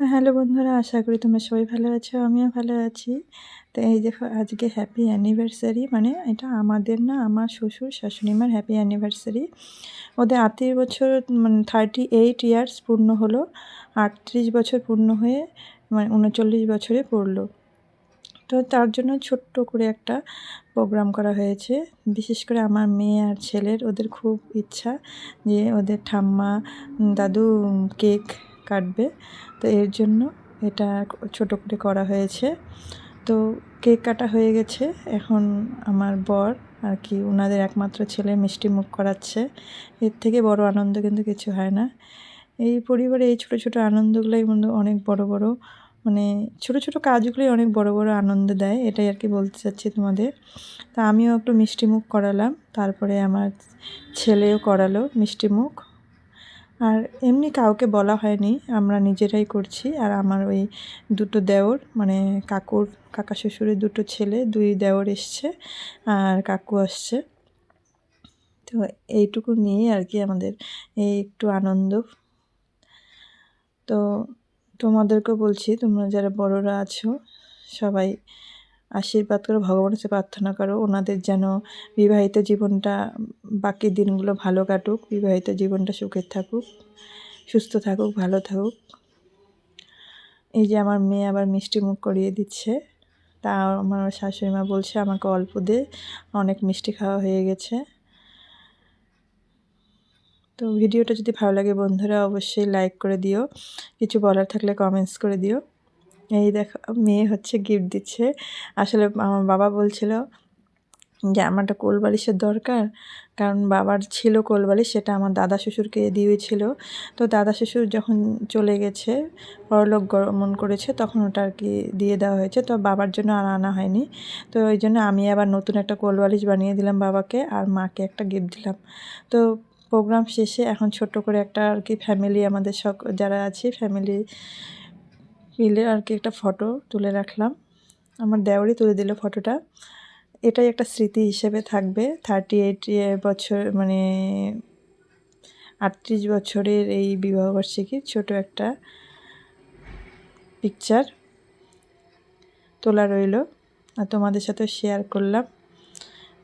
Hello বন্ধুরা, আশা করি তোমরা সবাই ভালো আছো। আমিও ভালো আছি। তো এই দেখো, আজকে হ্যাপি অ্যানিভার্সারি, মানে এটা আমাদের না, আমার শ্বশুর শাশুড়িমার হ্যাপি অ্যানিভার্সারি। ওদের 38 বছর, মানে 38 ইয়ার্স পূর্ণ হলো। 38 বছর পূর্ণ হয়ে মানে 39 বছরে পড়লো। তো তার জন্য ছোট্ট করে একটা প্রোগ্রাম করা হয়েছে। বিশেষ করে আমার মেয়ে আর ছেলের, ওদের খুব ইচ্ছা যে ওদের ঠাম্মা দাদু কেক কাটবে। তো এর জন্য এটা ছোট করে করা হয়েছে। তো কেক কাটা হয়ে গেছে। এখন আমার বর আর কি ওনাদের একমাত্র ছেলে মিষ্টি মুখ করাচ্ছে। এর থেকে বড় আনন্দ কিন্তু কিছু হয় না। এই পরিবারে এই ছোট ছোট আনন্দগুলোই কিন্তু অনেক বড় বড়, মানে ছোট ছোট কাজগুলোই অনেক বড় বড় আনন্দ দেয়, এটাই আর কি বলতে চাচ্ছি তোমাদের। তা আমিও একটু মিষ্টি মুখ করালাম, তারপরে আমার ছেলেও করালো মিষ্টি মুখ। আর এমনি কাউকে বলা হয়নি, আমরা নিজেরাই করছি। আর আমার ওই দুটো দেওর, মানে কাকা শ্বশুরের দুটো ছেলে, 2 দেওর এসছে আর কাকু আসছে। তো এইটুকু নিয়েই আর কি আমাদের এই একটু আনন্দ। তো তোমাদেরকেও বলছি, তোমরা যারা বড়রা আছো সবাই আশীর্বাদ করো, ভগবানের কাছে প্রার্থনা করো ওনাদের যেন বিবাহিত জীবনটা, বাকি দিনগুলো ভালো কাটুক, বিবাহিত জীবনটা সুখের থাকুক, সুস্থ থাকুক, ভালো থাকুক। এই যে আমার মেয়ে আবার মিষ্টি মুখ করিয়ে দিচ্ছে। তা আমার শাশুড়ি মা বলছে আমাকে অল্প দে, অনেক মিষ্টি খাওয়া হয়ে গেছে। তো ভিডিওটা যদি ভালো লাগে বন্ধুরা অবশ্যই লাইক করে দিও, কিছু বলার থাকলে কমেন্টস করে দিও। এই দেখো, মেয়ে হচ্ছে গিফট দিচ্ছে। আসলে আমার বাবা বলছিল যে আমার একটা কোল বালিশের দরকার, কারণ বাবার ছিল কোল বালিশ, সেটা আমার দাদা শ্বশুরকে দিয়েছিল। তো দাদা শ্বশুর যখন চলে গেছে, পরলোক গমন করেছে, তখন ওটা আর কি দিয়ে দেওয়া হয়েছে। তো বাবার জন্য আর আনা হয়নি। তো ওই জন্য আমি আবার নতুন একটা কোল বালিশ বানিয়ে দিলাম বাবাকে, আর মাকে একটা গিফট দিলাম। তো প্রোগ্রাম শেষে এখন ছোট্ট করে একটা আর কি ফ্যামিলি, আমাদের যারা আছি ফ্যামিলি মিলে আর কি একটা ফটো তুলে রাখলাম। আমার দেওরই তুলে দিল ফটোটা। এটাই একটা স্মৃতি হিসেবে থাকবে। 38 বছর, মানে 38 বছরের এই বিবাহবার্ষিকীর ছোট একটা পিকচার তোলা রইল, আর তোমাদের সাথে শেয়ার করলাম।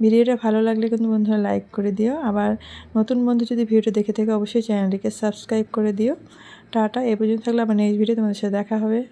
ভিডিওটা ভালো লাগলে কিন্তু বন্ধুরা লাইক করে দিও। আবার নতুন বন্ধু যদি ভিডিওটা দেখে থাকে অবশ্যই চ্যানেলটিকে সাবস্ক্রাইব করে দিও। টাটা। এ পর্যন্ত থাকলে আবার নেক্সট ভিডিও তোমাদের সাথে দেখা হবে।